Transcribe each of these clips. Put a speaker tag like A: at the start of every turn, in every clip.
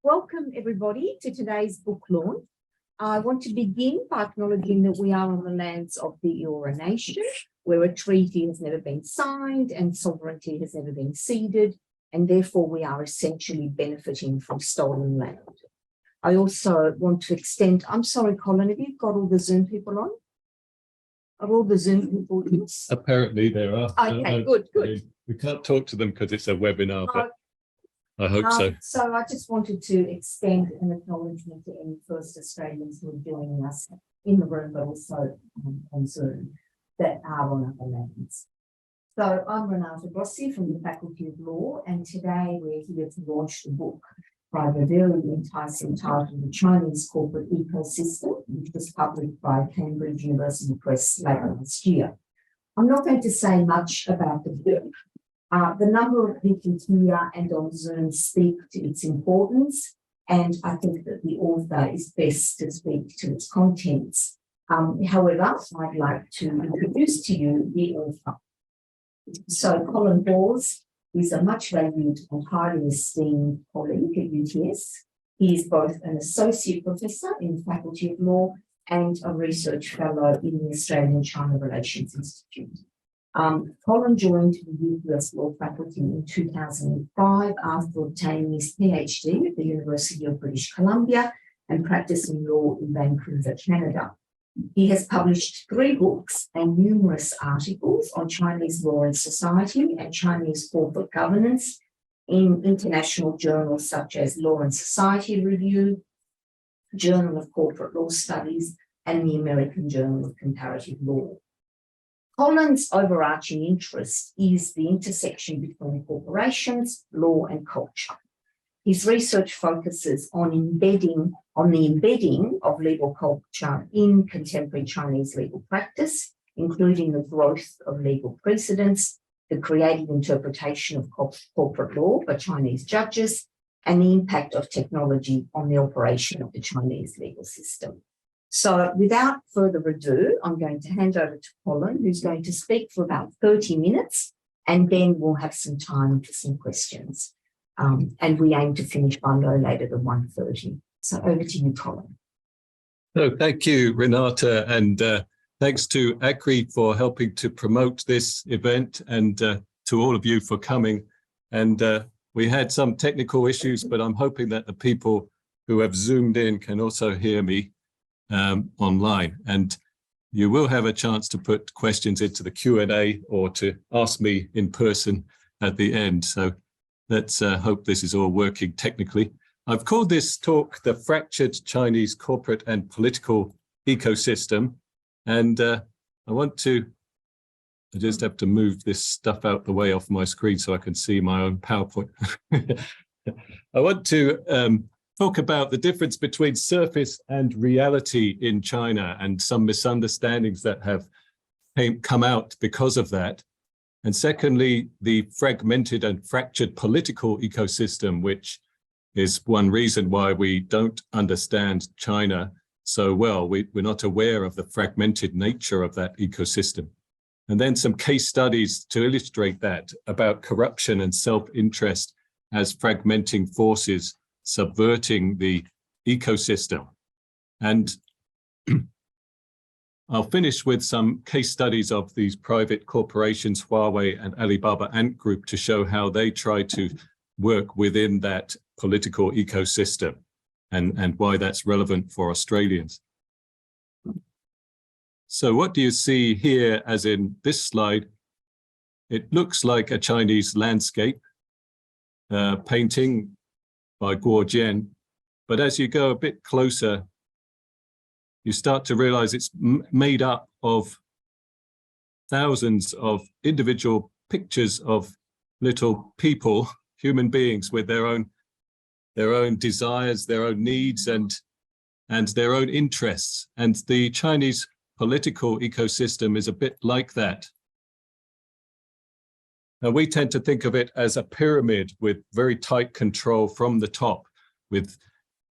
A: Welcome everybody to today's book launch. I want to begin by acknowledging that we are on the lands of the Eora Nation, where a treaty has never been signed and sovereignty has never been ceded, and therefore we are essentially benefiting from stolen land. I also want to extend, I'm sorry, Colin, have you got all the Zoom people on? Are all the Zoom people on?
B: Apparently there are.
A: Okay, good.
B: We can't talk to them because it's a webinar, but I hope so.
A: So I just wanted to extend an acknowledgement to any First Australians who are joining us in the room, but also on Zoom, that are on other lands. So I'm Renata Grossi from the Faculty of Law, and today we're here to launch the book by the very enticing title, The Chinese Corporate Ecosystem, which was published by Cambridge University Press later last year. I'm not going to say much about the book. The number of people here and on Zoom speak to its importance, and I think that the author is best to speak to its contents. However, I'd like to introduce to you the author. So Colin Hawes is a much valued and highly esteemed colleague at UTS. He is both an associate professor in the Faculty of Law and a research fellow in the Australian-China Relations Institute. Colin joined the UTS Law Faculty in 2005 after obtaining his PhD at the University of British Columbia and practicing law in Vancouver, Canada. He has published 3 books and numerous articles on Chinese law and society and Chinese corporate governance in international journals such as Law and Society Review, Journal of Corporate Law Studies, and the American Journal of Comparative Law. Colin's overarching interest is the intersection between corporations, law, and culture. His research focuses on the embedding of legal culture in contemporary Chinese legal practice, including the growth of legal precedents, the creative interpretation of corporate law by Chinese judges, and the impact of technology on the operation of the Chinese legal system. So without further ado, I'm going to hand over to Colin, who's going to speak for about 30 minutes, and then we'll have some time for some questions. And we aim to finish by no later than 1:30. So over to you, Colin.
B: So thank you, Renata, and thanks to ACRI for helping to promote this event, and to all of you for coming. And we had some technical issues, but I'm hoping that the people who have Zoomed in can also hear me online. And you will have a chance to put questions into the Q&A or to ask me in person at the end. So let's hope this is all working technically. I've called this talk The Fractured Chinese Corporate and Political Ecosystem. And I just have to move this stuff out the way off my screen so I can see my own PowerPoint. I want to talk about the difference between surface and reality in China and some misunderstandings that have come out because of that. And secondly, the fragmented and fractured political ecosystem, which is one reason why we don't understand China so well. We're not aware of the fragmented nature of that ecosystem. And then some case studies to illustrate that about corruption and self-interest as fragmenting forces subverting the ecosystem. And I'll finish with some case studies of these private corporations, Huawei and Alibaba Ant Group, to show how they try to work within that political ecosystem and why that's relevant for Australians. So what do you see here, as in this slide? It looks like a Chinese landscape painting by Guo Jian, but as you go a bit closer, you start to realize it's made up of thousands of individual pictures of little people, human beings with their own desires, their own needs, and their own interests. And the Chinese political ecosystem is a bit like that. Now, we tend to think of it as a pyramid with very tight control from the top, with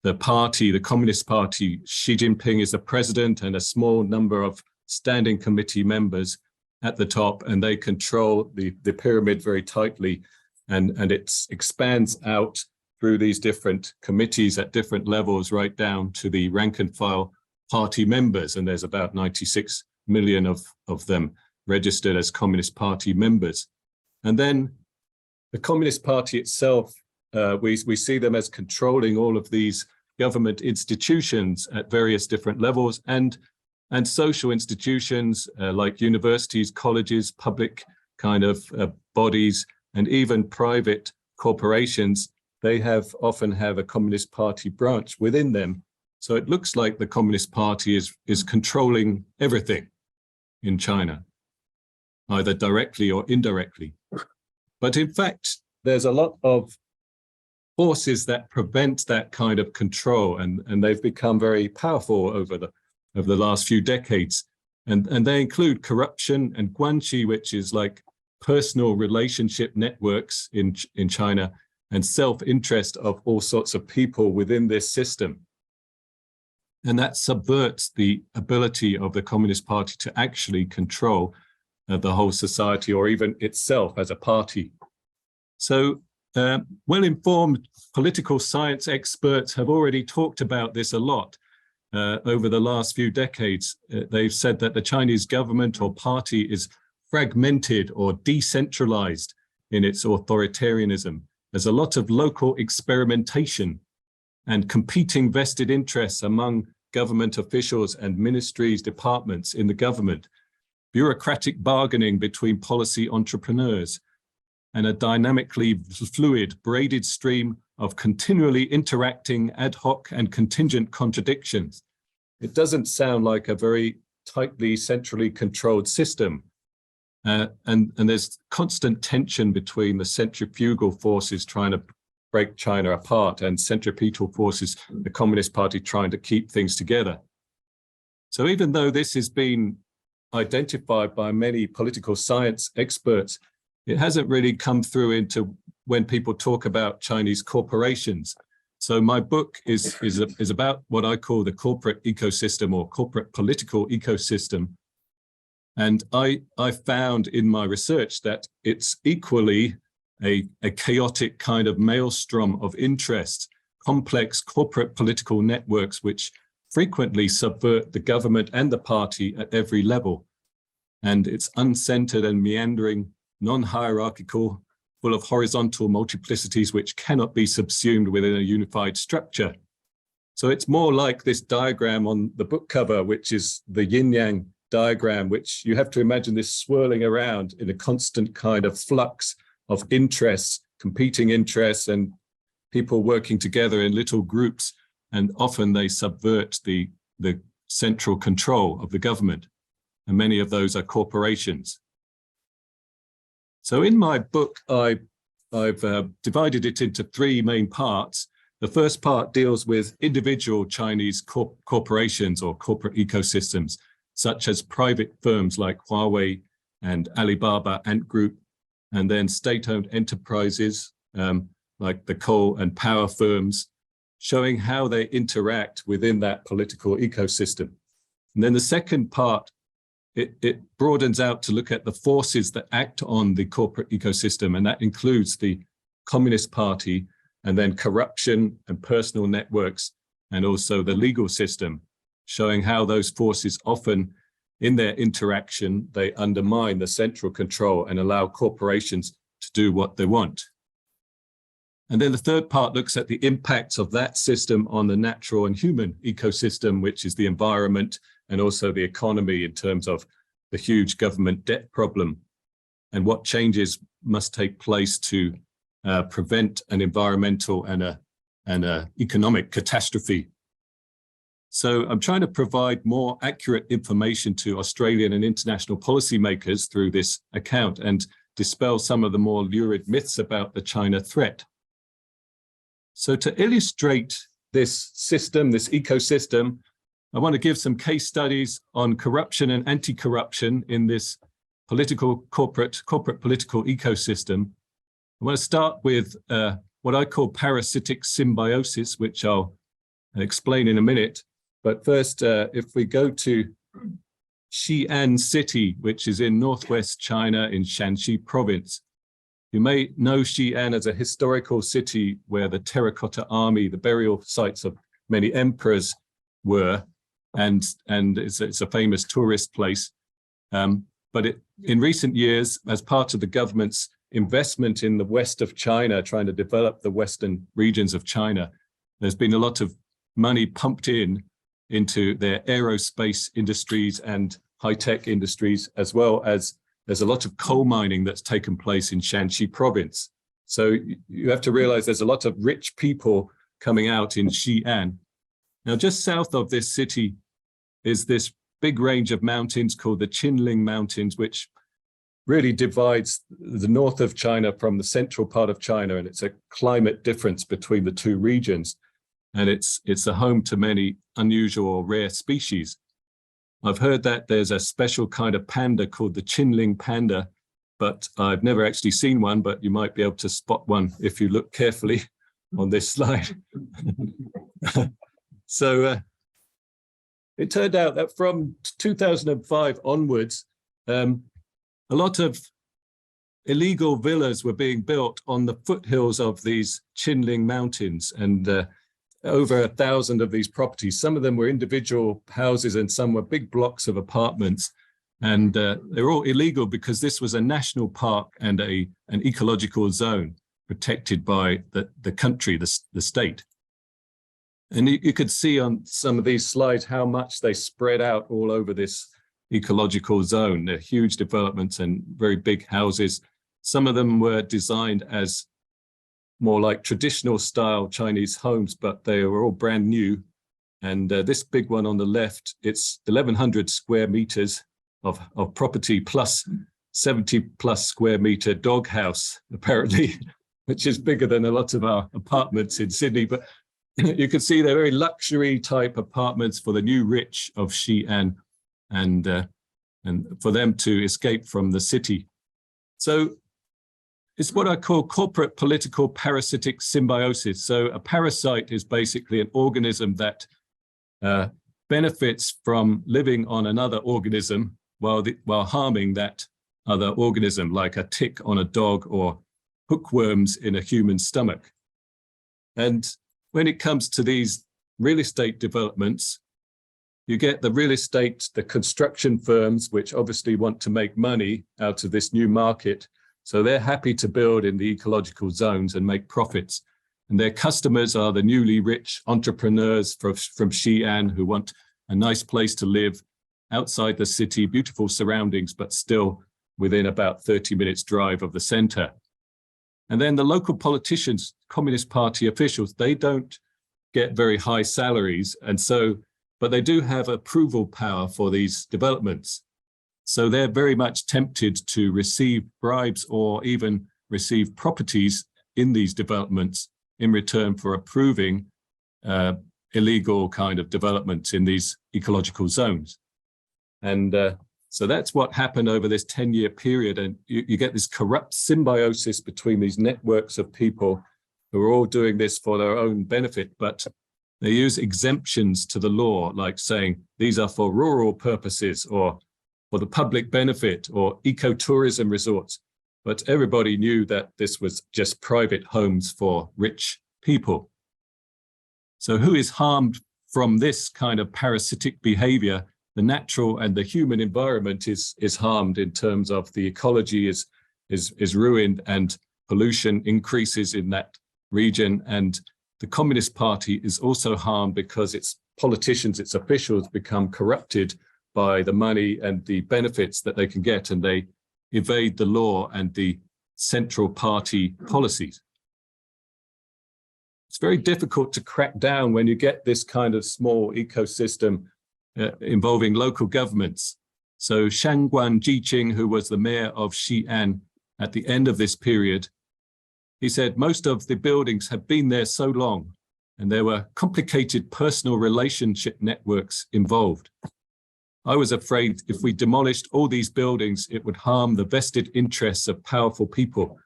B: the party, the Communist Party. Xi Jinping is the president and a small number of standing committee members at the top, and they control the pyramid very tightly, and it expands out through these different committees at different levels, right down to the rank and file party members. And there's about 96 million of them registered as Communist Party members. And then the Communist Party itself, we see them as controlling all of these government institutions at various different levels, and social institutions like universities, colleges, public kind of bodies, and even private corporations. They often have a Communist Party branch within them. So it looks like the Communist Party is controlling everything in China, either directly or indirectly. But in fact, there's a lot of forces that prevent that kind of control, and they've become very powerful over the last few decades. And they include corruption and guanxi, which is like personal relationship networks in China, and self-interest of all sorts of people within this system. And that subverts the ability of the Communist Party to actually control the whole society, or even itself as a party. So well-informed political science experts have already talked about this a lot over the last few decades. They've said that the Chinese government or party is fragmented or decentralized in its authoritarianism. There's a lot of local experimentation and competing vested interests among government officials and ministries, departments in the government, bureaucratic bargaining between policy entrepreneurs, and a dynamically fluid, braided stream of continually interacting ad hoc and contingent contradictions. It doesn't sound like a very tightly, centrally controlled system. And there's constant tension between the centrifugal forces trying to break China apart and centripetal forces, the Communist Party trying to keep things together. So even though this has been identified by many political science experts, it hasn't really come through into when people talk about Chinese corporations. So my book is about what I call the corporate ecosystem, or corporate political ecosystem. And I found in my research that it's equally a chaotic kind of maelstrom of interests, complex corporate political networks which frequently subvert the government and the party at every level. And it's uncentered and meandering, non-hierarchical, full of horizontal multiplicities which cannot be subsumed within a unified structure. So it's more like this diagram on the book cover, which is the yin-yang diagram, which you have to imagine this swirling around in a constant kind of flux of interests, competing interests, and people working together in little groups. And often they subvert the central control of the government. And many of those are corporations. So in my book, I've divided it into three main parts. The first part deals with individual Chinese corporations or corporate ecosystems, such as private firms like Huawei and Alibaba Ant Group, and then state-owned enterprises like the coal and power firms, showing how they interact within that political ecosystem. And then the second part, it broadens out to look at the forces that act on the corporate ecosystem, and that includes the Communist Party, and then corruption and personal networks, and also the legal system, showing how those forces often, in their interaction, they undermine the central control and allow corporations to do what they want. And then the third part looks at the impacts of that system on the natural and human ecosystem, which is the environment and also the economy in terms of the huge government debt problem, and what changes must take place to prevent an environmental and a economic catastrophe. So I'm trying to provide more accurate information to Australian and international policymakers through this account and dispel some of the more lurid myths about the China threat. So to illustrate this system, this ecosystem, I want to give some case studies on corruption and anti-corruption in this corporate political ecosystem. I want to start with what I call parasitic symbiosis, which I'll explain in a minute. But first, if we go to Xi'an City, which is in northwest China in Shanxi province, You may know Xi'an as a historical city where the terracotta army, the burial sites of many emperors were, and it's a famous tourist place. But in recent years, as part of the government's investment in the west of China, trying to develop the western regions of China, there's been a lot of money pumped into their aerospace industries and high-tech industries, as well as there's a lot of coal mining that's taken place in Shanxi province. So you have to realize there's a lot of rich people coming out in Xi'an. Now, just south of this city is this big range of mountains called the Qinling Mountains, which really divides the north of China from the central part of China, and it's a climate difference between the two regions. And it's a home to many unusual or rare species. I've heard that there's a special kind of panda called the Qinling panda, but I've never actually seen one, but you might be able to spot one if you look carefully on this slide. So it turned out that from 2005 onwards, a lot of illegal villas were being built on the foothills of these Qinling Mountains, and over 1,000 of these properties. Some of them were individual houses and some were big blocks of apartments. And they're all illegal because this was a national park and an ecological zone protected by the country, the state. And you could see on some of these slides how much they spread out all over this ecological zone. They're huge developments and very big houses. Some of them were designed as more like traditional style Chinese homes, but they were all brand new. And this big one on the left, it's 1,100 square meters of property plus 70 plus square meter doghouse, apparently, which is bigger than a lot of our apartments in Sydney. But you can see they're very luxury type apartments for the new rich of Xi'an, and for them to escape from the city. So it's what I call corporate political parasitic symbiosis. So a parasite is basically an organism that benefits from living on another organism while harming that other organism, like a tick on a dog or hookworms in a human stomach. And when it comes to these real estate developments, you get the real estate, the construction firms, which obviously want to make money out of this new market. So they're happy to build in the ecological zones and make profits. And their customers are the newly rich entrepreneurs from Xi'an who want a nice place to live outside the city, beautiful surroundings, but still within about 30 minutes drive of the center. And then the local politicians, Communist Party officials, they don't get very high salaries. And so, but they do have approval power for these developments. So they're very much tempted to receive bribes or even receive properties in these developments in return for approving illegal kind of developments in these ecological zones. And so that's what happened over this 10-year period. And you get this corrupt symbiosis between these networks of people who are all doing this for their own benefit, but they use exemptions to the law, like saying these are for rural purposes or for the public benefit or ecotourism resorts. But everybody knew that this was just private homes for rich people. So who is harmed from this kind of parasitic behavior? The natural and the human environment is harmed in terms of the ecology is ruined and pollution increases in that region. And the Communist Party is also harmed because its politicians, its officials become corrupted by the money and the benefits that they can get, and they evade the law and the central party policies. It's very difficult to crack down when you get this kind of small ecosystem involving local governments. So Shangguan Jiqing, who was the mayor of Xi'an at the end of this period, he said most of the buildings had been there so long and there were complicated personal relationship networks involved. I was afraid if we demolished all these buildings, it would harm the vested interests of powerful people.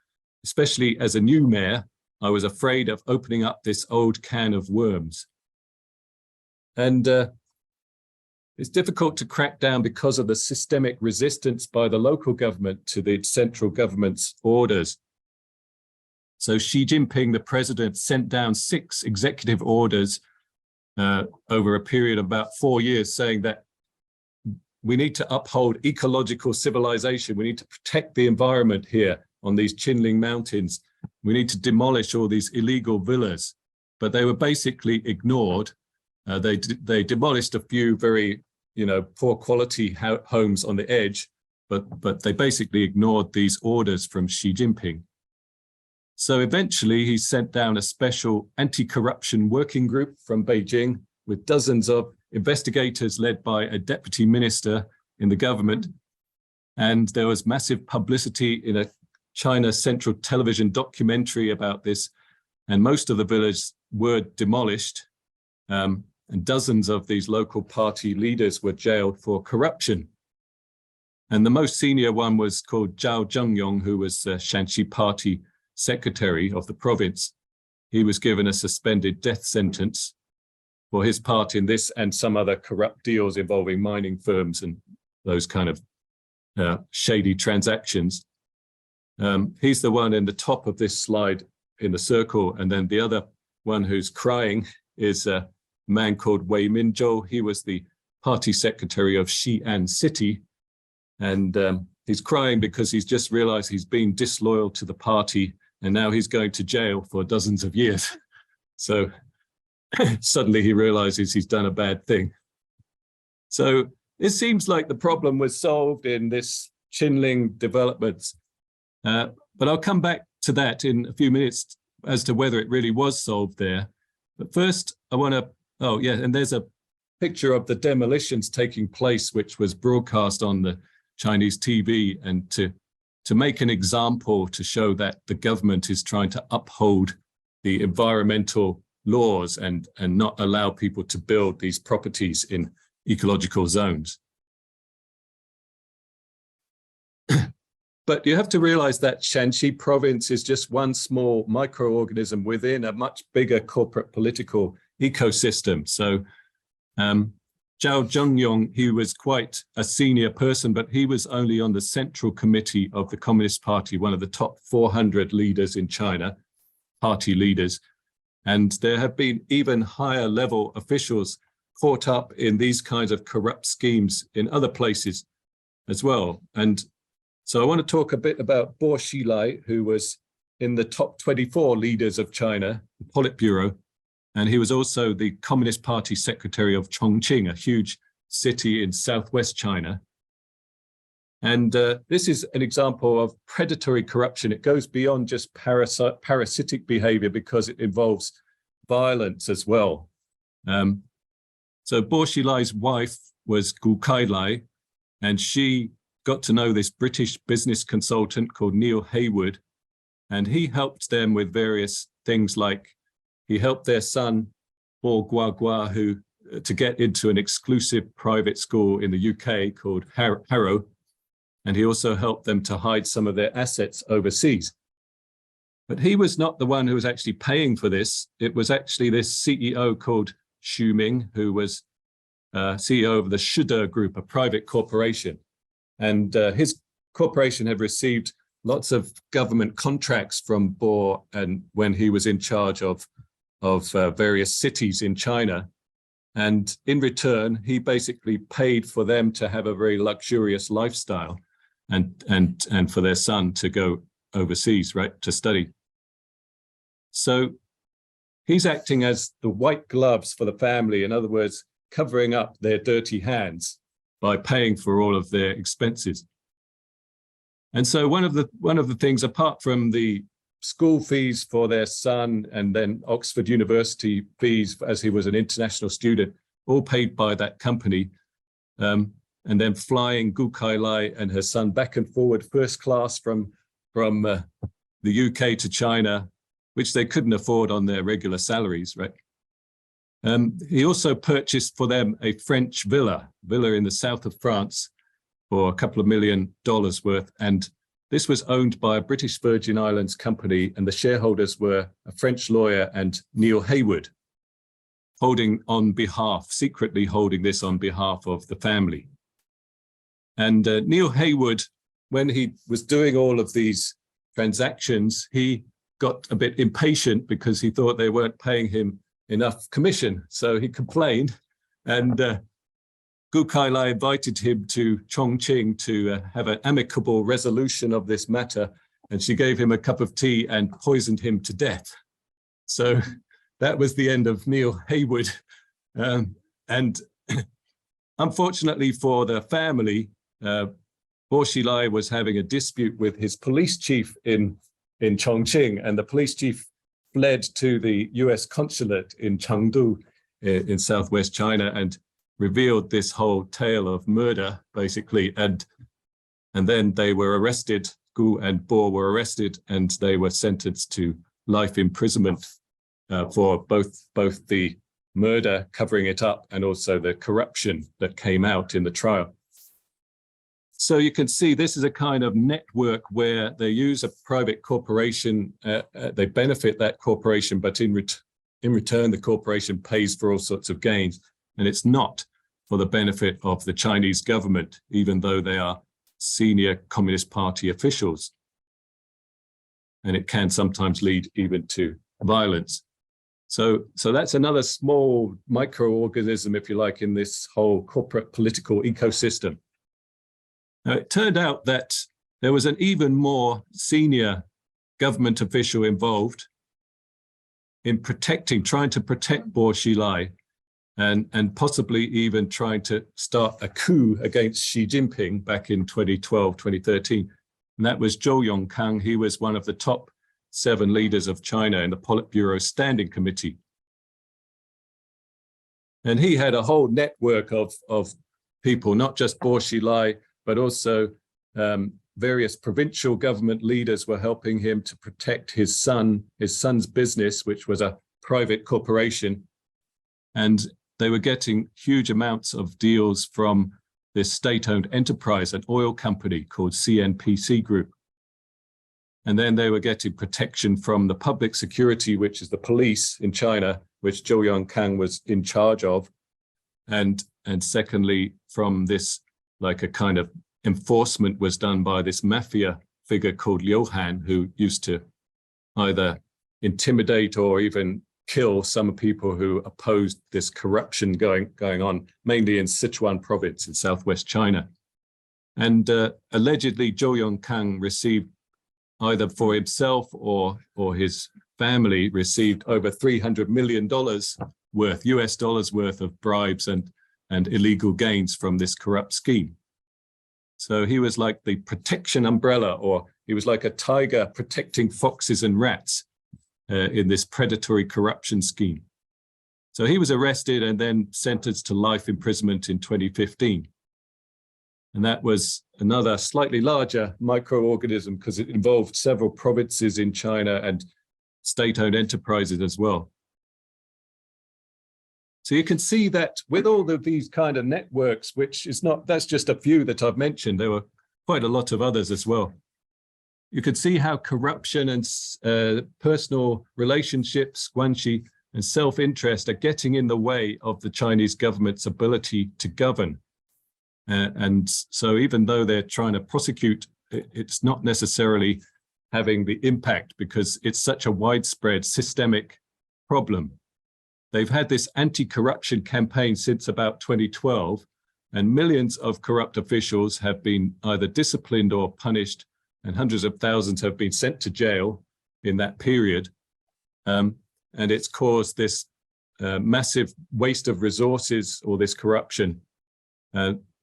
B: Especially as a new mayor, I was afraid of opening up this old can of worms. And it's difficult to crack down because of the systemic resistance by the local government to the central government's orders. So Xi Jinping, the president, sent down 6 executive orders over a period of about 4 years, saying that we need to uphold ecological civilization. We need to protect the environment here on these Qinling Mountains. We need to demolish all these illegal villas. But they were basically ignored. They demolished a few very, poor quality homes on the edge, but they basically ignored these orders from Xi Jinping. So eventually he sent down a special anti-corruption working group from Beijing with dozens of investigators led by a deputy minister in the government. And there was massive publicity in a China Central Television documentary about this. And most of the villas were demolished. And dozens of these local party leaders were jailed for corruption. And the most senior one was called Zhao Zhengyong, who was the Shanxi Party secretary of the province. He was given a suspended death sentence for his part in this and some other corrupt deals involving mining firms and those kind of shady transactions. He's the one in the top of this slide in the circle, and then the other one who's crying is a man called Wei Minzhou. He was the party secretary of Xi'an City, and he's crying because he's just realized he's been disloyal to the party, and now he's going to jail for dozens of years. So suddenly he realizes he's done a bad thing. So it seems like the problem was solved in this Qinling developments. But I'll come back to that in a few minutes as to whether it really was solved there. But first, I want to, and there's a picture of the demolitions taking place, which was broadcast on the Chinese TV, and to make an example to show that the government is trying to uphold the environmental laws and not allow people to build these properties in ecological zones. But you have to realize that Shanxi province is just one small microorganism within a much bigger corporate political ecosystem. So Zhao Zhengyong, he was quite a senior person, but he was only on the Central Committee of the Communist Party, one of the top 400 leaders in China, party leaders. And there have been even higher level officials caught up in these kinds of corrupt schemes in other places as well. And so I want to talk a bit about Bo Xilai, who was in the top 24 leaders of China, the Politburo, and he was also the Communist Party secretary of Chongqing, a huge city in southwest China. And this is an example of predatory corruption. It goes beyond just parasitic behavior because it involves violence as well. So Bo Xilai's wife was Gu Kailai, and she got to know this British business consultant called Neil Haywood, and he helped them with various things, like he helped their son, Bo Guagua, to get into an exclusive private school in the UK called Harrow, and he also helped them to hide some of their assets overseas. But he was not the one who was actually paying for this. It was actually this CEO called Xu Ming, who was CEO of the Shide Group, a private corporation. And his corporation had received lots of government contracts from Bo, and when he was in charge of various cities in China. And in return, he basically paid for them to have a very luxurious lifestyle and for their son to go overseas, right, to study. So he's acting as the white gloves for the family, in other words, covering up their dirty hands by paying for all of their expenses. And so one of the things, apart from the school fees for their son and then Oxford University fees as he was an international student, all paid by that company, and then flying Gu Kailai and her son back and forward first class from the UK to China, which they couldn't afford on their regular salaries, right? He also purchased for them a French villa in the south of France for a couple of $1 million worth. And this was owned by a British Virgin Islands company, and the shareholders were a French lawyer and Neil Haywood, secretly holding this on behalf of the family. And Neil Haywood, when he was doing all of these transactions, he got a bit impatient because he thought they weren't paying him enough commission. So he complained, and Gu Kailai invited him to Chongqing to have an amicable resolution of this matter, and she gave him a cup of tea and poisoned him to death. So that was the end of Neil Heywood. And unfortunately for the family, Bo Xilai was having a dispute with his police chief in Chongqing, and the police chief fled to the US consulate in Chengdu in southwest China and revealed this whole tale of murder, basically. And then they were arrested. Gu and Bo were arrested, and they were sentenced to life imprisonment for both the murder, covering it up, and also the corruption that came out in the trial. So you can see this is a kind of network where they use a private corporation, they benefit that corporation, but in return, the corporation pays for all sorts of gains. And it's not for the benefit of the Chinese government, even though they are senior Communist Party officials. And it can sometimes lead even to violence. So that's another small microorganism, if you like, in this whole corporate political ecosystem. Now, it turned out that there was an even more senior government official involved in trying to protect Bo Xilai, and possibly even trying to start a coup against Xi Jinping back in 2012, 2013. And that was Zhou Yongkang. He was one of the top 7 leaders of China in the Politburo Standing Committee. And he had a whole network of people, not just Bo Xilai, but also various provincial government leaders were helping him to protect his son's business, which was a private corporation. And they were getting huge amounts of deals from this state-owned enterprise, an oil company called CNPC Group. And then they were getting protection from the public security, which is the police in China, which Zhou Yongkang was in charge of. And secondly, from this, like a kind of enforcement was done by this mafia figure called Liu Han, who used to either intimidate or even kill some people who opposed this corruption going on, mainly in Sichuan province in southwest China. And allegedly, Zhou Yongkang received, either for himself or his family, received over $300 million worth, US dollars worth of bribes and illegal gains from this corrupt scheme. So he was like the protection umbrella, or he was like a tiger protecting foxes and rats in this predatory corruption scheme. So he was arrested and then sentenced to life imprisonment in 2015. And that was another slightly larger microorganism because it involved several provinces in China and state-owned enterprises as well. So you can see that with all of these kind of networks, which is not, that's just a few that I've mentioned, there were quite a lot of others as well. You can see how corruption and personal relationships, guanxi, and self-interest are getting in the way of the Chinese government's ability to govern. And so even though they're trying to prosecute, it's not necessarily having the impact because it's such a widespread systemic problem. They've had this anti-corruption campaign since about 2012, and millions of corrupt officials have been either disciplined or punished, and hundreds of thousands have been sent to jail in that period. And it's caused this massive waste of resources, or this corruption.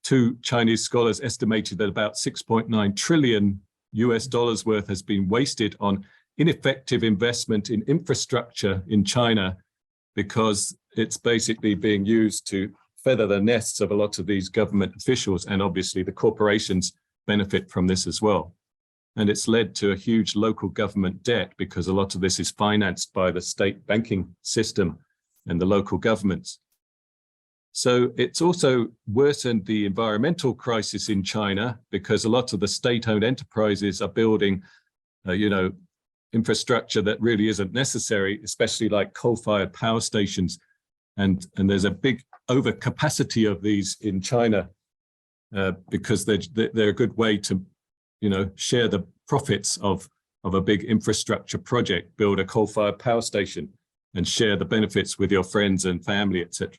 B: 2 Chinese scholars estimated that about 6.9 trillion US dollars worth has been wasted on ineffective investment in infrastructure in China, because it's basically being used to feather the nests of a lot of these government officials, and obviously the corporations benefit from this as well. And it's led to a huge local government debt because a lot of this is financed by the state banking system and the local governments. So it's also worsened the environmental crisis in China because a lot of the state-owned enterprises are building, infrastructure that really isn't necessary, especially like coal-fired power stations. And there's a big overcapacity of these in China because they're a good way to, share the profits of of a big infrastructure project, build a coal-fired power station and share the benefits with your friends and family, etc.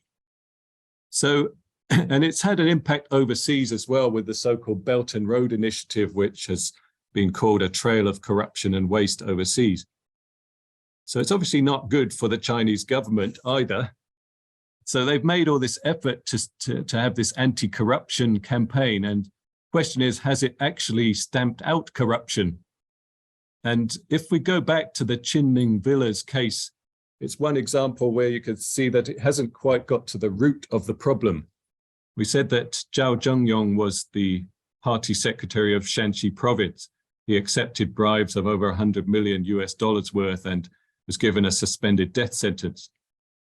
B: So, and it's had an impact overseas as well with the so-called Belt and Road Initiative, which has been called a trail of corruption and waste overseas. So it's obviously not good for the Chinese government either. So they've made all this effort to have this anti-corruption campaign. And the question is, has it actually stamped out corruption? And if we go back to the Qinling Villas case, it's one example where you could see that it hasn't quite got to the root of the problem. We said that Zhao Zhengyong was the party secretary of Shanxi province. He accepted bribes of over $100 million worth and was given a suspended death sentence.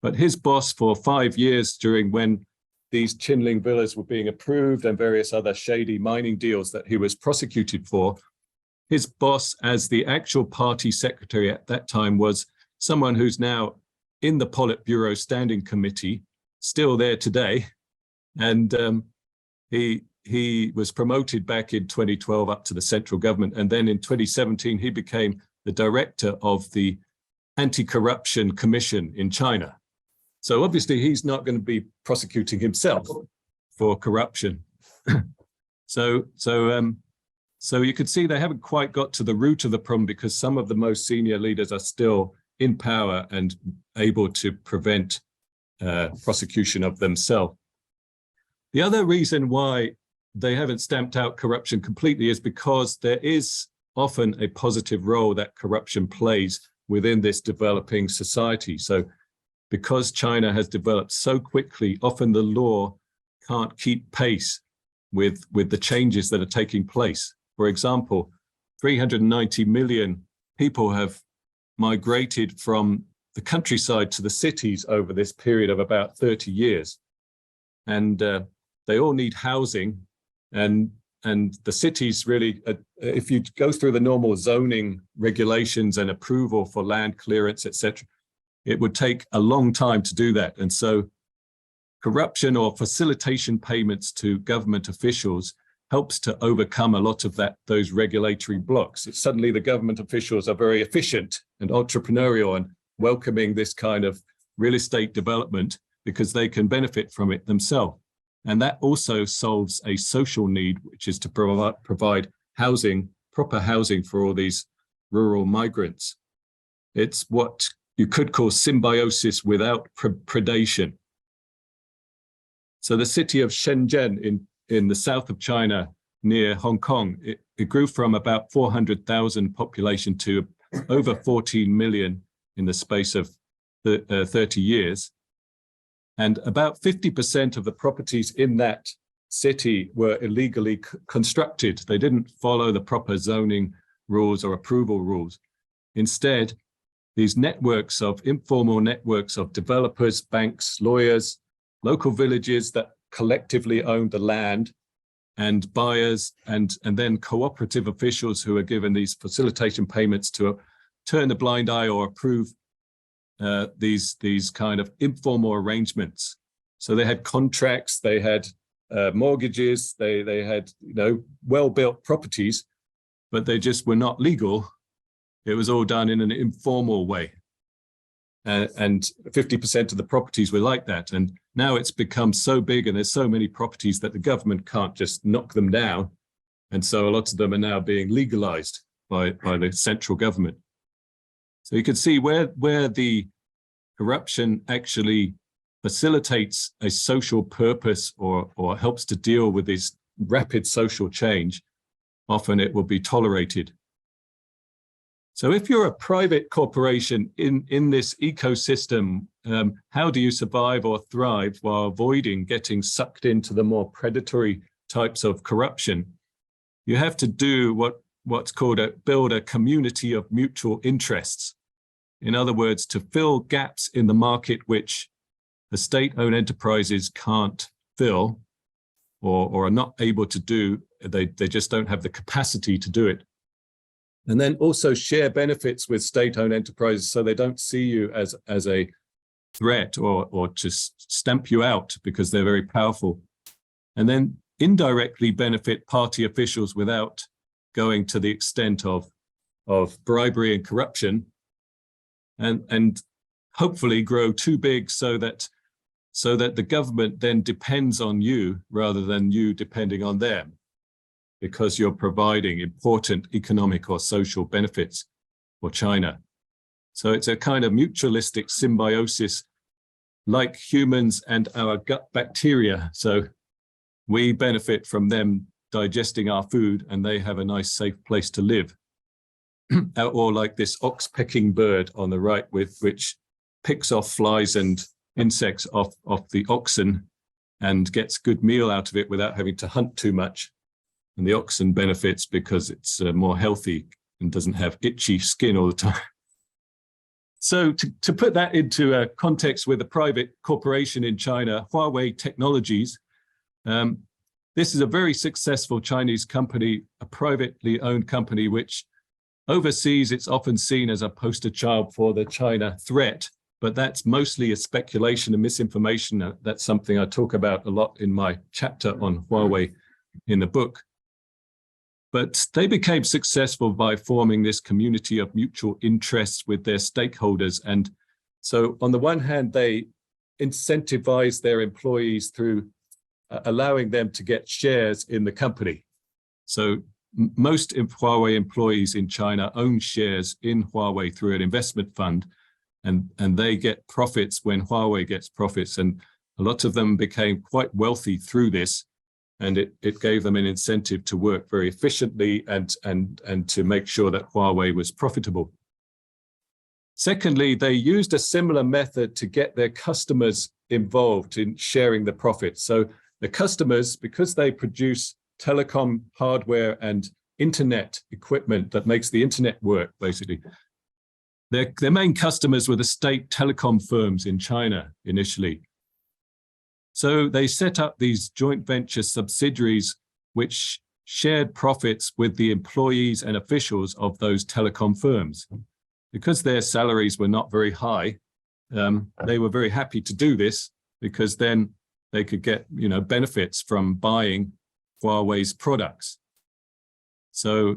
B: But his boss for 5 years during when these Qinling Villas were being approved and various other shady mining deals that he was prosecuted for, his boss as the actual party secretary at that time was someone who's now in the Politburo Standing Committee, still there today. And he was promoted back in 2012 up to the central government. And then in 2017, he became the director of the Anti-Corruption Commission in China. So obviously he's not going to be prosecuting himself for corruption. So you could see they haven't quite got to the root of the problem because some of the most senior leaders are still in power and able to prevent prosecution of themselves. The other reason why they haven't stamped out corruption completely is because there is often a positive role that corruption plays within this developing society. So because China has developed so quickly, often the law can't keep pace with the changes that are taking place. For example, 390 million people have migrated from the countryside to the cities over this period of about 30 years. And they all need housing. And the cities really, if you go through the normal zoning regulations and approval for land clearance, etc., it would take a long time to do that. And so corruption or facilitation payments to government officials helps to overcome a lot of those regulatory blocks. It's suddenly the government officials are very efficient and entrepreneurial and welcoming this kind of real estate development because they can benefit from it themselves. And that also solves a social need, which is to provide housing, proper housing for all these rural migrants. It's what you could call symbiosis without predation. So the city of Shenzhen in the south of China near Hong Kong, it grew from about 400,000 population to over 14 million in the space of 30 years. And about 50% of the properties in that city were illegally constructed. They didn't follow the proper zoning rules or approval rules. Instead, these informal networks of developers, banks, lawyers, local villages that collectively owned the land, and buyers, and then cooperative officials who are given these facilitation payments to turn a blind eye or approve these kind of informal arrangements. So they had contracts, they had mortgages, they had well-built properties, but they just were not legal. It was all done in an informal way. And 50% of the properties were like that. And now it's become so big and there's so many properties that the government can't just knock them down. And so a lot of them are now being legalized by the central government. So you can see where the corruption actually facilitates a social purpose or helps to deal with this rapid social change, often it will be tolerated. So if you're a private corporation in this ecosystem, how do you survive or thrive while avoiding getting sucked into the more predatory types of corruption? You have to do what's called build a community of mutual interests. In other words, to fill gaps in the market which the state-owned enterprises can't fill or are not able to do, they just don't have the capacity to do it. And then also share benefits with state-owned enterprises so they don't see you as a threat or to stamp you out because they're very powerful. And then indirectly benefit party officials without going to the extent of of bribery and corruption, and hopefully grow too big so that the government then depends on you rather than you depending on them, because you're providing important economic or social benefits for China. So it's a kind of mutualistic symbiosis like humans and our gut bacteria. So we benefit from them digesting our food and they have a nice safe place to live. Or like this ox-pecking bird on the right, which picks off flies and insects off the oxen and gets good meal out of it without having to hunt too much. And the oxen benefits because it's more healthy and doesn't have itchy skin all the time. So to put that into a context with a private corporation in China, Huawei Technologies, this is a very successful Chinese company, a privately owned company, which overseas it's often seen as a poster child for the China threat, but that's mostly a speculation and misinformation. That's something I talk about a lot in my chapter on Huawei in the book. But they became successful by forming this community of mutual interests with their stakeholders. And so on the one hand, they incentivize their employees through allowing them to get shares in the company. So most Huawei employees in China own shares in Huawei through an investment fund, and they get profits when Huawei gets profits. And a lot of them became quite wealthy through this. And it gave them an incentive to work very efficiently and to make sure that Huawei was profitable. Secondly, they used a similar method to get their customers involved in sharing the profits. So the customers, because they produce telecom hardware and internet equipment that makes the internet work, basically, their main customers were the state telecom firms in China initially. So they set up these joint venture subsidiaries which shared profits with the employees and officials of those telecom firms. Because their salaries were not very high, they were very happy to do this because then they could get, benefits from buying Huawei's products. So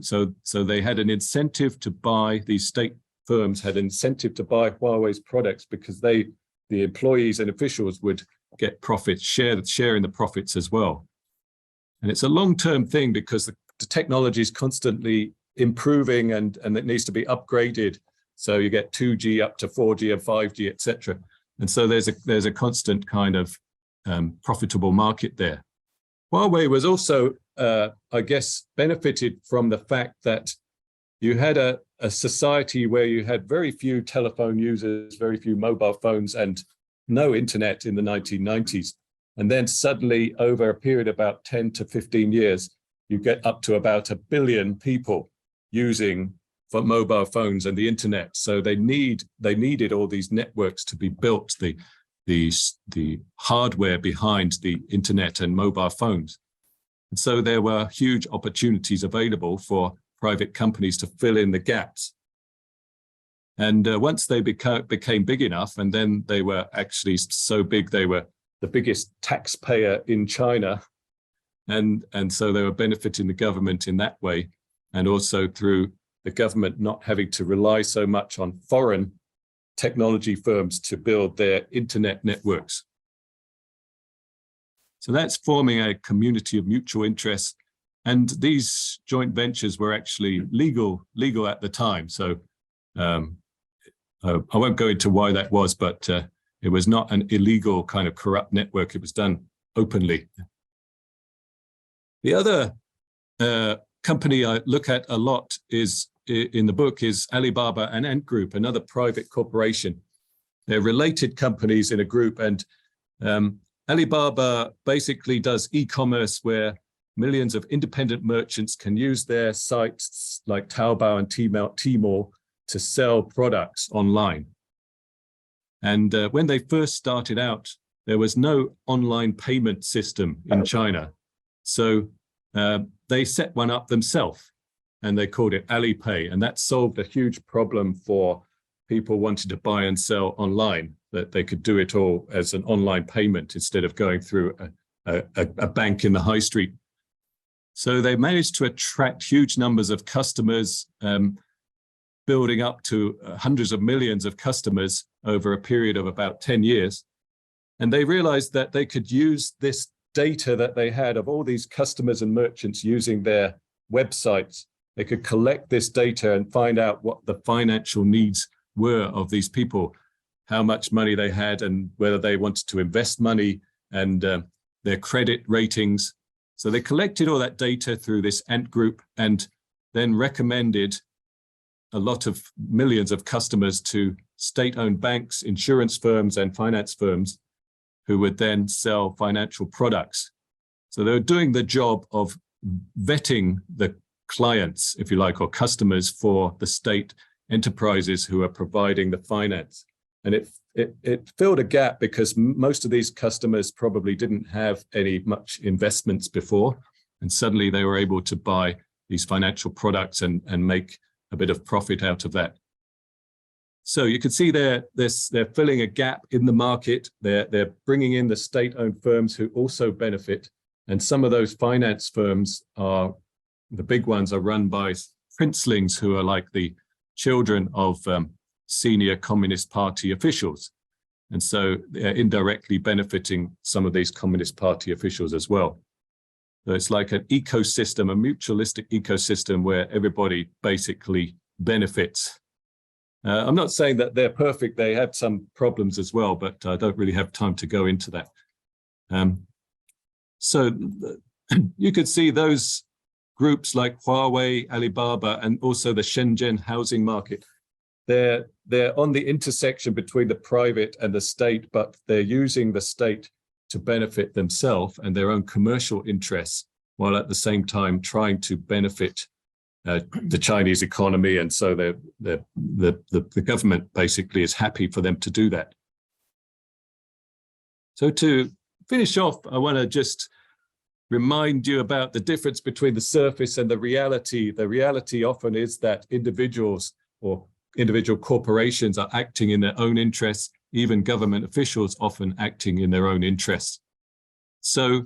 B: they had an incentive to buy, these state firms had an incentive to buy Huawei's products because the employees and officials would get profits, share in the profits as well. And it's a long-term thing because the technology is constantly improving and it needs to be upgraded. So you get 2G up to 4G and 5G, etc. And so there's a constant kind of profitable market there. Huawei was also, I guess, benefited from the fact that you had a society where you had very few telephone users, very few mobile phones, and no internet in the 1990s. And then suddenly, over a period of about 10 to 15 years, you get up to about 1 billion people using for mobile phones and the internet. So they needed all these networks to be built, the hardware behind the internet and mobile phones. And so there were huge opportunities available for private companies to fill in the gaps. And once they became big enough, and then they were actually so big, they were the biggest taxpayer in China. And so they were benefiting the government in that way, and also through the government not having to rely so much on foreign technology firms to build their internet networks. So that's forming a community of mutual interests. And these joint ventures were actually legal at the time. So I won't go into why that was, but it was not an illegal kind of corrupt network. It was done openly. The other company I look at a lot is in the book is Alibaba and Ant Group, another private corporation. They're related companies in a group, and Alibaba basically does e-commerce where millions of independent merchants can use their sites like Taobao and Tmall to sell products online. And when they first started out, there was no online payment system in China. So they set one up themselves and they called it Alipay. And that solved a huge problem for people wanting to buy and sell online, that they could do it all as an online payment instead of going through a bank in the high street. So they managed to attract huge numbers of customers. building up to hundreds of millions of customers over a period of about 10 years. And they realized that they could use this data that they had of all these customers and merchants using their websites. They could collect this data and find out what the financial needs were of these people, how much money they had and whether they wanted to invest money and their credit ratings. So they collected all that data through this Ant group and then recommended a lot of millions of customers to state-owned banks, insurance firms, and finance firms who would then sell financial products. So they were doing the job of vetting the clients, if you like, or customers for the state enterprises who are providing the finance. And it filled a gap because most of these customers probably didn't have any much investments before, and suddenly they were able to buy these financial products and make a bit of profit out of that. So you can see they're filling a gap in the market. They're bringing in the state-owned firms who also benefit. And some of those finance firms are, the big ones are run by princelings who are like the children of senior Communist Party officials. And so they're indirectly benefiting some of these Communist Party officials as well. So it's like an ecosystem, a mutualistic ecosystem where everybody basically benefits. I'm not saying that they're perfect. They have some problems as well, but I don't really have time to go into that. So you could see those groups like Huawei, Alibaba, and also the Shenzhen housing market. They're on the intersection between the private and the state, but they're using the state to benefit themselves and their own commercial interests, while at the same time trying to benefit the Chinese economy. And so the government basically is happy for them to do that. So to finish off, I want to just remind you about the difference between the surface and the reality. The reality often is that individuals or individual corporations are acting in their own interests, even government officials often acting in their own interests. So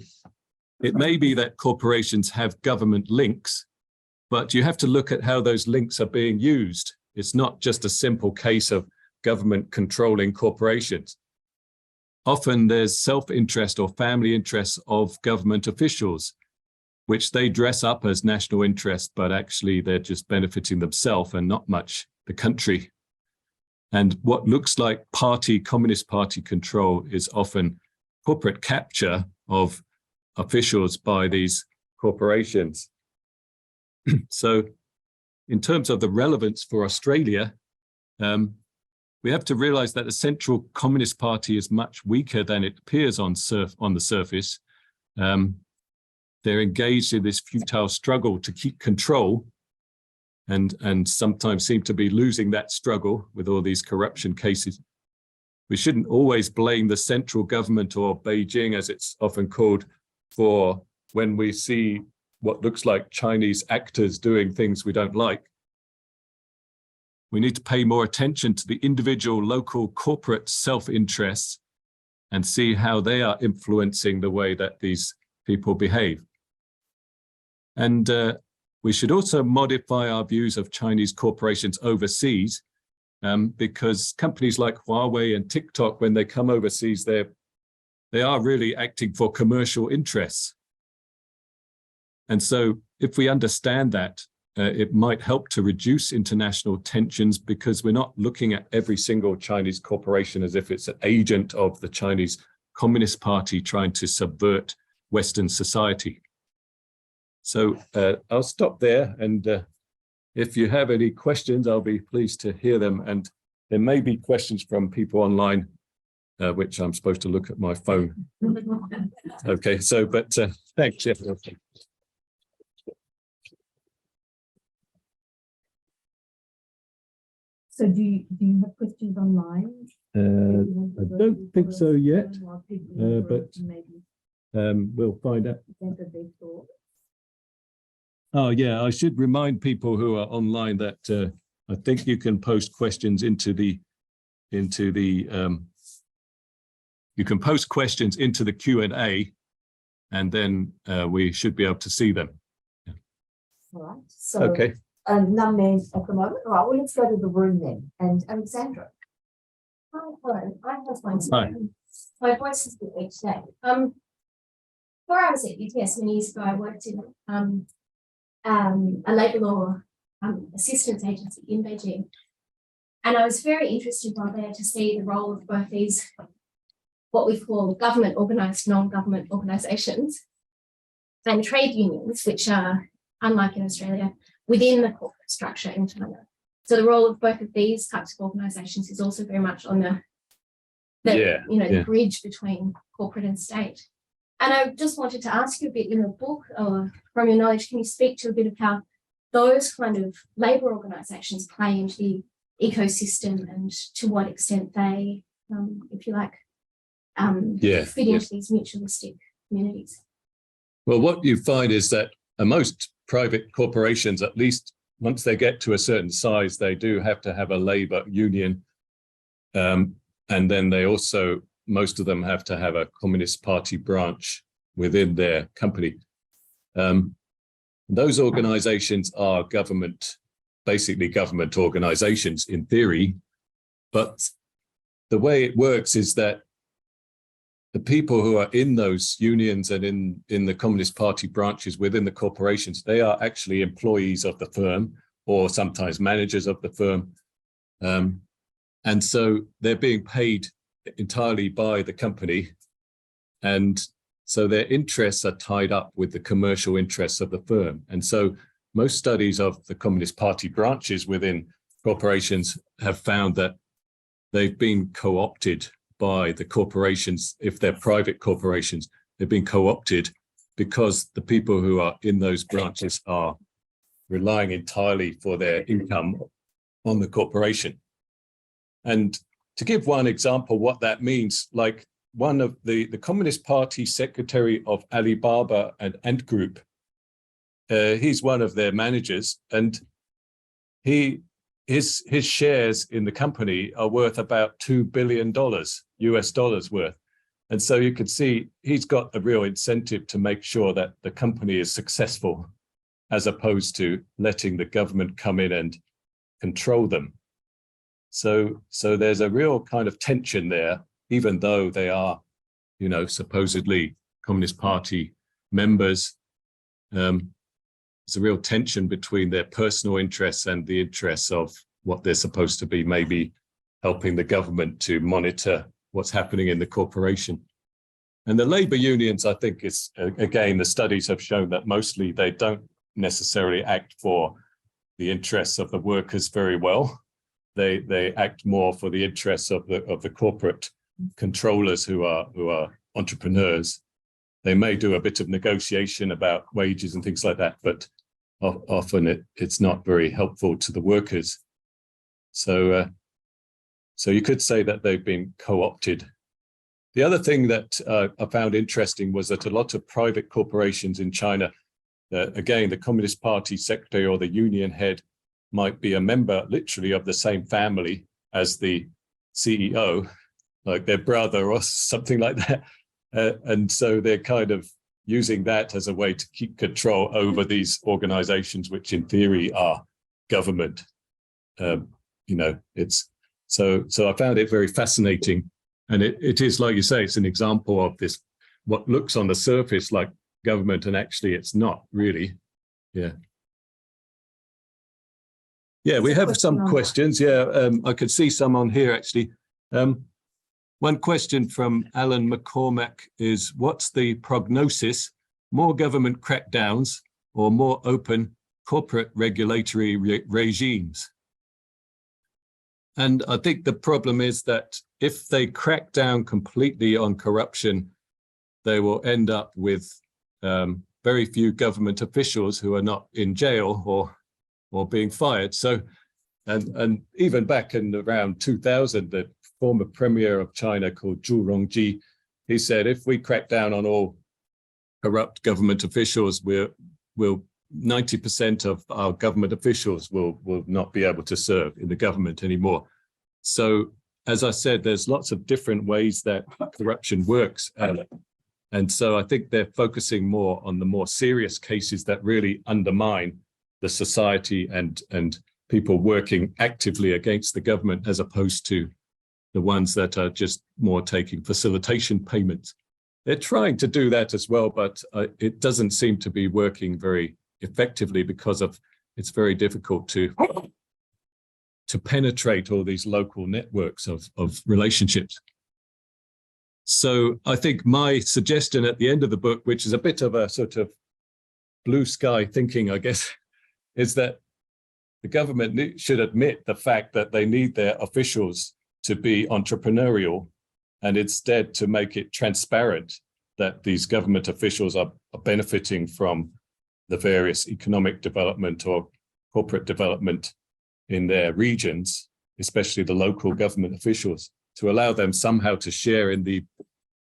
B: it may be that corporations have government links, but you have to look at how those links are being used. It's not just a simple case of government controlling corporations. Often there's self-interest or family interests of government officials, which they dress up as national interest, but actually they're just benefiting themselves and not much the country. And what looks like Communist Party control is often corporate capture of officials by these corporations. So in terms of the relevance for Australia, we have to realize that the Central Communist Party is much weaker than it appears on the surface. They're engaged in this futile struggle to keep control and sometimes seem to be losing that struggle with all these corruption cases. We shouldn't always blame the central government or Beijing, as it's often called, for when we see what looks like Chinese actors doing things we don't like. We need to pay more attention to the individual local corporate self-interests and see how they are influencing the way that these people behave. And we should also modify our views of Chinese corporations overseas, because companies like Huawei and TikTok, when they come overseas, they are really acting for commercial interests. And so if we understand that, it might help to reduce international tensions, because we're not looking at every single Chinese corporation as if it's an agent of the Chinese Communist Party trying to subvert Western society. So I'll stop there, and if you have any questions, I'll be pleased to hear them. And there may be questions from people online, which I'm supposed to look at my phone. Okay, so, but thanks. Yeah.
A: So do you have questions online?
B: I don't think so yet, but we'll find out. Oh yeah, I should remind people who are online that I think you can post questions into the Q&A, and then we should be able to see them.
A: All right. So
B: okay.
A: numbers at the moment. All right, well, let's go to the room then. And Alexandra.
C: Hi, hello. I have one.
B: Hi.
C: My voice is good each day. Before I was at UTS many years ago, I worked in a labour law assistance agency in Beijing. And I was very interested while there to see the role of both these, what we call government organised, non-government organisations, and trade unions, which are, unlike in Australia, within the corporate structure in China. So the role of both of these types of organisations is also very much on the bridge between corporate and state. And I just wanted to ask you a bit in the book, or from your knowledge, can you speak to a bit of how those kind of labour organisations play into the ecosystem and to what extent they, if you like, fit into these mutualistic communities?
B: Well, what you find is that most private corporations, at least once they get to a certain size, they do have to have a labour union. And then they also, most of them have to have a Communist Party branch within their company. Those organizations are basically government organizations in theory, but the way it works is that the people who are in those unions and in the Communist Party branches within the corporations, they are actually employees of the firm or sometimes managers of the firm. And so they're being paid entirely by the company. And so their interests are tied up with the commercial interests of the firm. And so most studies of the Communist Party branches within corporations have found that they've been co-opted by the corporations. If they're private corporations, they've been co-opted because the people who are in those branches are relying entirely for their income on the corporation. And to give one example, what that means, like one of the Communist Party secretary of Alibaba and Ant Group, he's one of their managers, and his shares in the company are worth about $2 billion US dollars worth. And so you can see he's got a real incentive to make sure that the company is successful, as opposed to letting the government come in and control them. So there's a real kind of tension there, even though they are, supposedly Communist Party members. There's a real tension between their personal interests and the interests of what they're supposed to be maybe helping the government to monitor what's happening in the corporation. And the labor unions, I think, is, again, the studies have shown that mostly they don't necessarily act for the interests of the workers very well. They act more for the interests of the corporate controllers who are entrepreneurs. They may do a bit of negotiation about wages and things like that, but often it's not very helpful to the workers. So you could say that they've been co-opted. The other thing that I found interesting was that a lot of private corporations in China, again, the Communist Party secretary or the union head might be a member literally of the same family as the CEO, like their brother or something like that. And so they're kind of using that as a way to keep control over these organizations, which in theory are government. It's so I found it very fascinating. And it is, like you say, it's an example of this, what looks on the surface like government, and actually it's not really. Yeah, we have some questions. Yeah, I could see some on here, actually. One question from Alan McCormack is, what's the prognosis? More government crackdowns or more open corporate regulatory regimes? And I think the problem is that if they crack down completely on corruption, they will end up with very few government officials who are not in jail or being fired. So, and even back in around 2000, the former premier of China called Zhu Rongji, he said, if we crack down on all corrupt government officials, we'll 90% of our government officials will not be able to serve in the government anymore. So, as I said, there's lots of different ways that corruption works. And so I think they're focusing more on the more serious cases that really undermine the society and people working actively against the government, as opposed to the ones that are just more taking facilitation payments. They're trying to do that as well, but it doesn't seem to be working very effectively because it's very difficult to penetrate all these local networks of relationships. So I think my suggestion at the end of the book, which is a bit of a sort of blue sky thinking, I guess, is that the government should admit the fact that they need their officials to be entrepreneurial, and instead to make it transparent that these government officials are benefiting from the various economic development or corporate development in their regions, especially the local government officials, to allow them somehow to share in the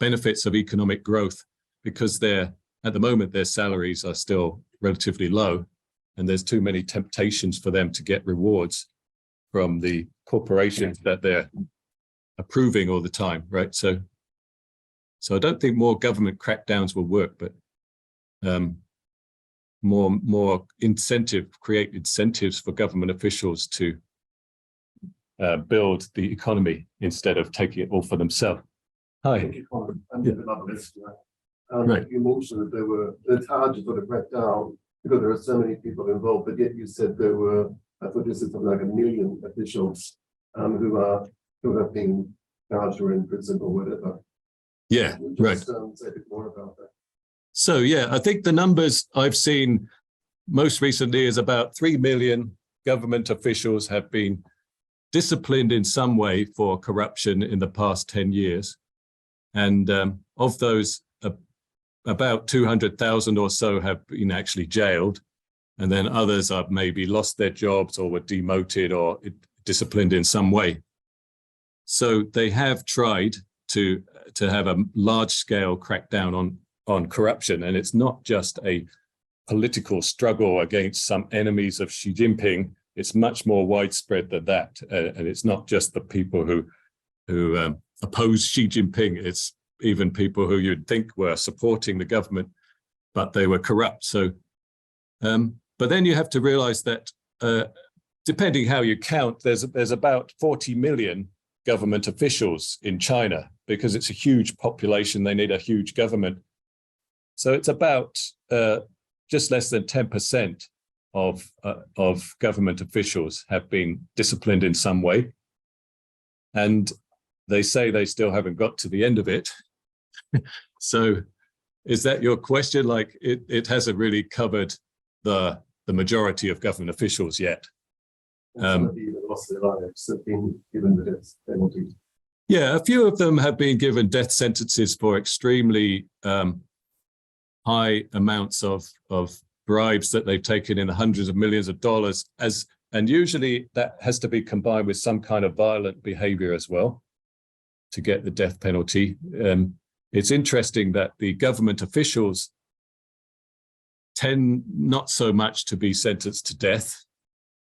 B: benefits of economic growth, because at the moment their salaries are still relatively low, and there's too many temptations for them to get rewards from the corporations that they're approving all the time, right? So I don't think more government crackdowns will work, but more create incentives for government officials to build the economy instead of taking it all for themselves. Hi.
D: Thank you, Colin.
B: Right.
D: You mentioned that it's hard to sort of crack down because there are so many people involved, but yet you said there were, I thought you said something like 1 million officials who have been charged or in prison or whatever.
B: Yeah, right.
D: Say a bit more about that.
B: So yeah, I think the numbers I've seen most recently is about 3 million government officials have been disciplined in some way for corruption in the past 10 years. And of those, about 200,000 or so have been actually jailed. And then others have maybe lost their jobs or were demoted or disciplined in some way. So they have tried to have a large-scale crackdown on corruption. And it's not just a political struggle against some enemies of Xi Jinping. It's much more widespread than that. And it's not just the people who oppose Xi Jinping. It's even people who you'd think were supporting the government, but they were corrupt. So, but then you have to realize that depending how you count, there's about 40 million government officials in China, because it's a huge population. They need a huge government. So it's about just less than 10% of government officials have been disciplined in some way. And they say they still haven't got to the end of it. So is that your question? Like it hasn't really covered the majority of government officials yet.
D: Some of you that lost their lives have been given the death penalty.
B: Yeah, a few of them have been given death sentences for extremely high amounts of bribes that they've taken in the hundreds of millions of dollars, and usually that has to be combined with some kind of violent behavior as well to get the death penalty. It's interesting that the government officials tend not so much to be sentenced to death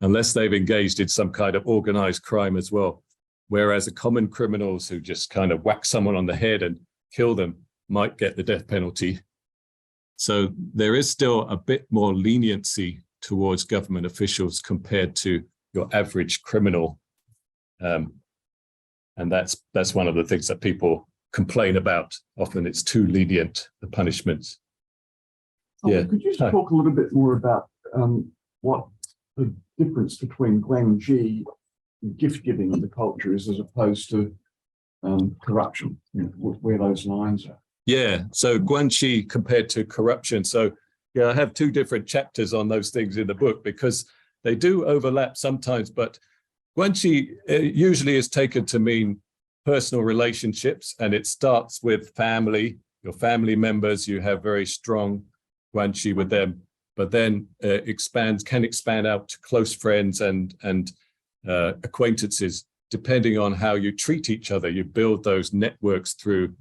B: unless they've engaged in some kind of organized crime as well. Whereas the common criminals who just kind of whack someone on the head and kill them might get the death penalty. So there is still a bit more leniency towards government officials compared to your average criminal. And that's one of the things that people complain about. Often it's too lenient, the punishments. Yeah.
E: Could you just talk a little bit more about what the difference between guanxi, gift giving in the culture is, as opposed to corruption, where those lines are?
B: Yeah, so guanxi compared to corruption. So yeah, I have two different chapters on those things in the book because they do overlap sometimes, but guanxi usually is taken to mean personal relationships, and it starts with family, your family members. You have very strong guanxi with them, but then can expand out to close friends and acquaintances, depending on how you treat each other. You build those networks through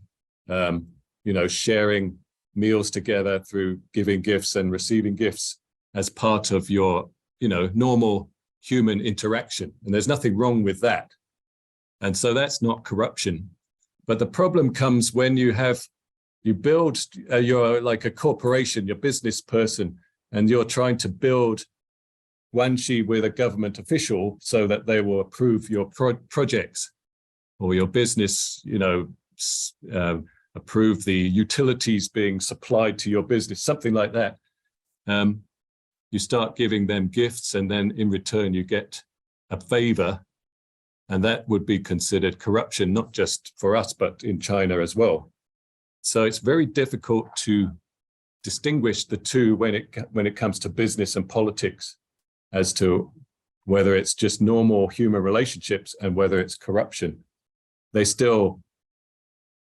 B: sharing meals together, through giving gifts and receiving gifts as part of your normal human interaction. And there's nothing wrong with that. And so that's not corruption. But the problem comes when you build, you're like a corporation, you're a business person, and you're trying to build guanxi with a government official so that they will approve your projects or your business, approve the utilities being supplied to your business, something like that. You start giving them gifts, and then in return you get a favor, and that would be considered corruption, not just for us, but in China as well. So it's very difficult to distinguish the two when it comes to business and politics, as to whether it's just normal human relationships and whether it's corruption. They still,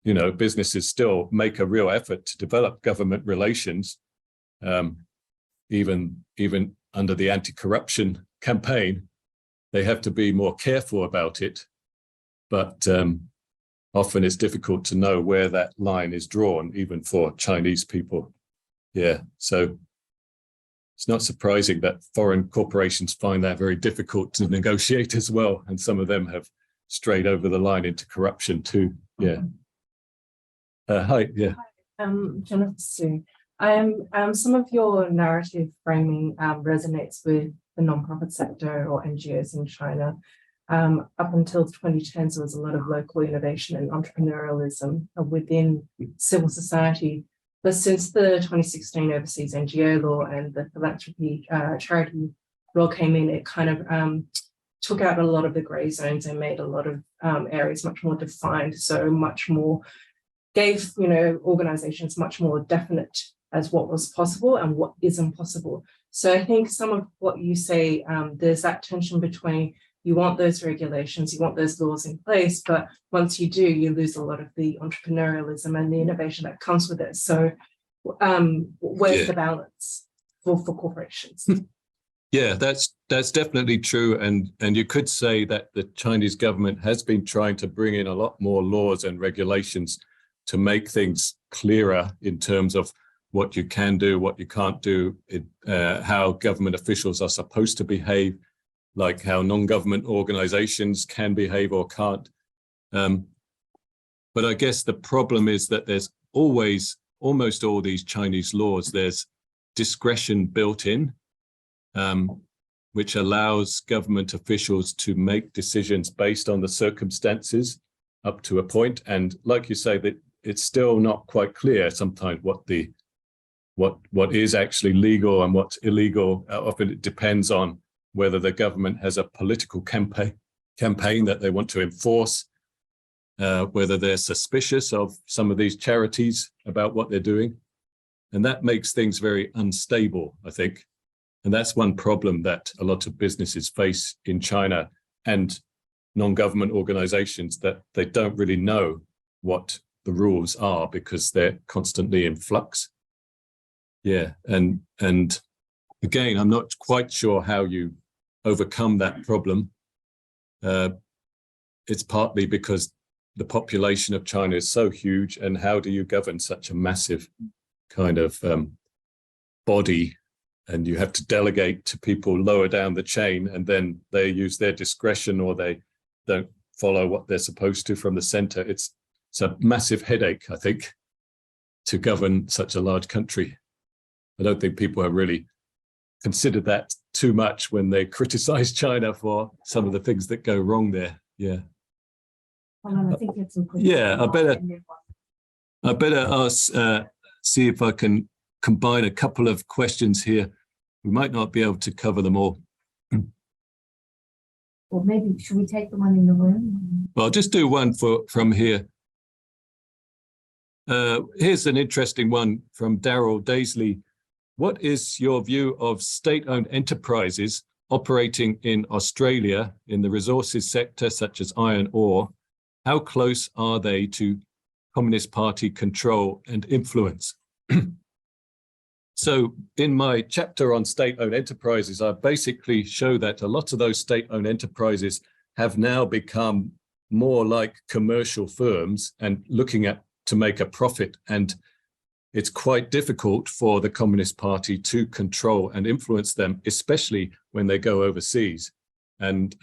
B: businesses still make a real effort to develop government relations, even under the anti-corruption campaign. They have to be more careful about it, but often it's difficult to know where that line is drawn, even for Chinese people. Yeah, so it's not surprising that foreign corporations find that very difficult to negotiate as well, and some of them have strayed over the line into corruption too. Yeah. Hi. Yeah.
F: Jennifer Sue. Some of your narrative framing resonates with the nonprofit sector or NGOs in China. Up until the 2010s, there was a lot of local innovation and entrepreneurialism within civil society. But since the 2016 Overseas NGO law and the philanthropy charity law came in, it kind of took out a lot of the grey zones and made a lot of areas much more defined. So much more gave organizations much more definite as what was possible and what isn't possible. So I think some of what you say, there's that tension between you want those regulations, you want those laws in place, but once you do, you lose a lot of the entrepreneurialism and the innovation that comes with it. So where's the balance for corporations?
B: Yeah, that's definitely true. And you could say that the Chinese government has been trying to bring in a lot more laws and regulations to make things clearer in terms of what you can do, what you can't do, how government officials are supposed to behave, like how non-government organizations can behave or can't. But I guess the problem is that there's always, almost all these Chinese laws, there's discretion built in, which allows government officials to make decisions based on the circumstances up to a point. And like you say, that it's still not quite clear sometimes what is actually legal and what's illegal. Often it depends on whether the government has a political campaign that they want to enforce, whether they're suspicious of some of these charities about what they're doing. And that makes things very unstable, I think. And that's one problem that a lot of businesses face in China and non-government organizations, that they don't really know what the rules are because they're constantly in flux. Yeah, and again, I'm not quite sure how you overcome that problem. It's partly because the population of China is so huge, and how do you govern such a massive kind of body? And you have to delegate to people lower down the chain, and then they use their discretion or they don't follow what they're supposed to from the center. It's a massive headache, I think, to govern such a large country. I don't think people have really considered that too much when they criticize China for some of the things that go wrong there. Yeah.
A: Well, I think it's important.
B: Yeah, I better ask, see if I can combine a couple of questions here. We might not be able to cover them all.
A: Or maybe should we take the one in the room?
B: Well, I'll just do one from here. Here's an interesting one from Daryl Daisley. What is your view of state-owned enterprises operating in Australia in the resources sector, such as iron ore? How close are they to Communist Party control and influence? So in my chapter on state-owned enterprises, I basically show that a lot of those state-owned enterprises have now become more like commercial firms and looking at to make a profit. And it's quite difficult for the Communist Party to control and influence them, especially when they go overseas. And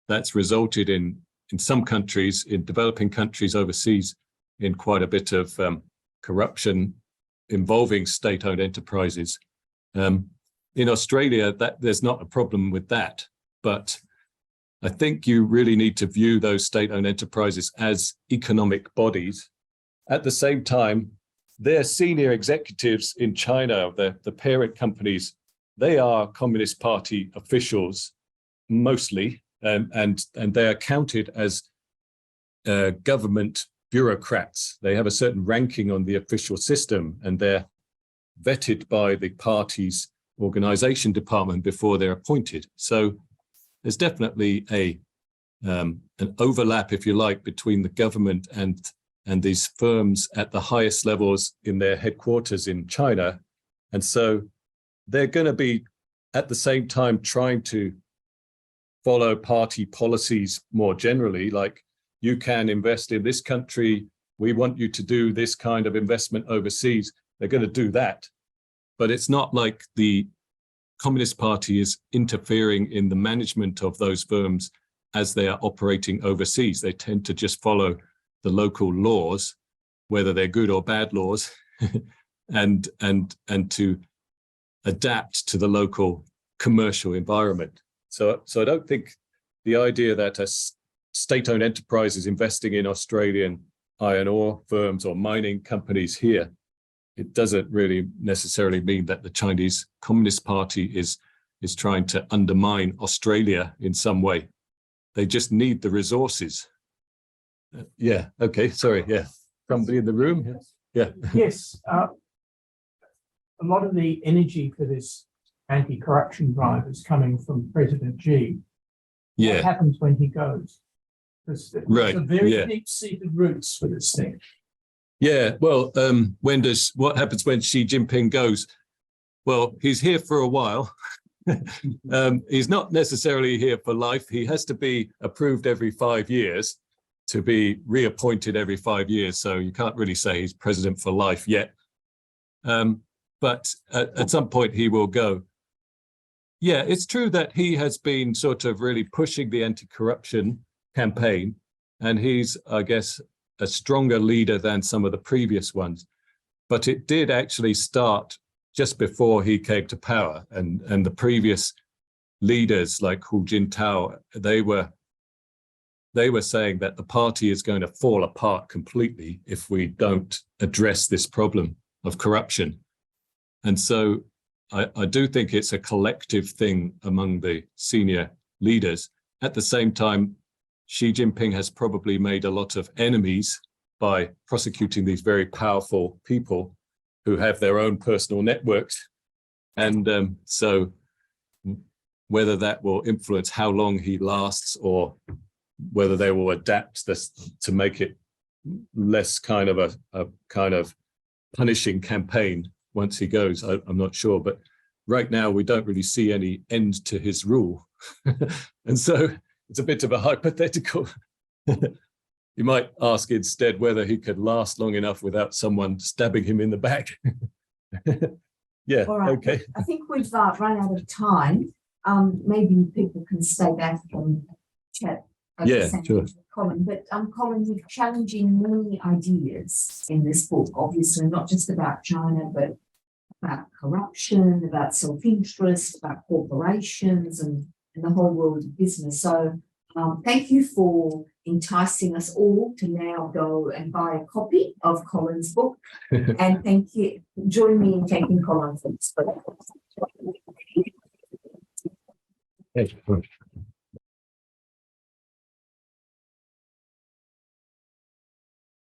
B: that's resulted in some countries, in developing countries overseas, in quite a bit of corruption involving state-owned enterprises. in Australia, that there's not a problem with that. But I think you really need to view those state-owned enterprises as economic bodies. At the same time, their senior executives in China, the parent companies, they are Communist Party officials mostly, and they are counted as government bureaucrats. They have a certain ranking on the official system, and they're vetted by the party's organization department before they're appointed. So there's definitely an overlap, if you like, between the government and these firms at the highest levels in their headquarters in China. And so they're going to be at the same time trying to follow party policies more generally, like you can invest in this country, we want you to do this kind of investment overseas. They're going to do that. But it's not like the Communist Party is interfering in the management of those firms as they are operating overseas. They tend to just follow the local laws, whether they're good or bad laws, and to adapt to the local commercial environment. So I don't think the idea that a state-owned enterprise is investing in Australian iron ore firms or mining companies here, it doesn't really necessarily mean that the Chinese Communist Party is trying to undermine Australia in some way. They just need the resources. Yeah, okay, sorry, yeah. Somebody in the room? Yeah.
G: Yes. A lot of the energy for this anti-corruption drive is coming from President Xi.
B: Yeah.
G: What happens when he goes? There's
B: Right,
G: a very
B: yeah.
G: deep-seated roots for this thing.
B: Yeah, well, what happens when Xi Jinping goes? Well, he's here for a while. He's not necessarily here for life. He has to be approved every 5 years to be reappointed every 5 years. So you can't really say he's president for life yet. But at some point he will go. Yeah, it's true that he has been sort of really pushing the anti-corruption campaign, and he's, I guess, a stronger leader than some of the previous ones. But it did actually start just before he came to power, and the previous leaders like Hu Jintao, they were saying that the party is going to fall apart completely if we don't address this problem of corruption. And so I do think it's a collective thing among the senior leaders. At the same time, Xi Jinping has probably made a lot of enemies by prosecuting these very powerful people who have their own personal networks. And so whether that will influence how long he lasts or whether they will adapt this to make it less kind of a kind of punishing campaign once he goes, I'm not sure. But right now, we don't really see any end to his rule. And so it's a bit of a hypothetical. You might ask instead whether he could last long enough without someone stabbing him in the back. Yeah,
A: All right.
B: okay.
A: I think we've run out of time. Maybe people can stay back and chat.
B: Yeah, sure.
A: Colin, but Colin, you're challenging many ideas in this book, obviously not just about China, but about corruption, about self-interest, about corporations and the whole world of business. So thank you for enticing us all to now go and buy a copy of Colin's book. And thank you. Join me in thanking Colin for this book.
B: Thank you.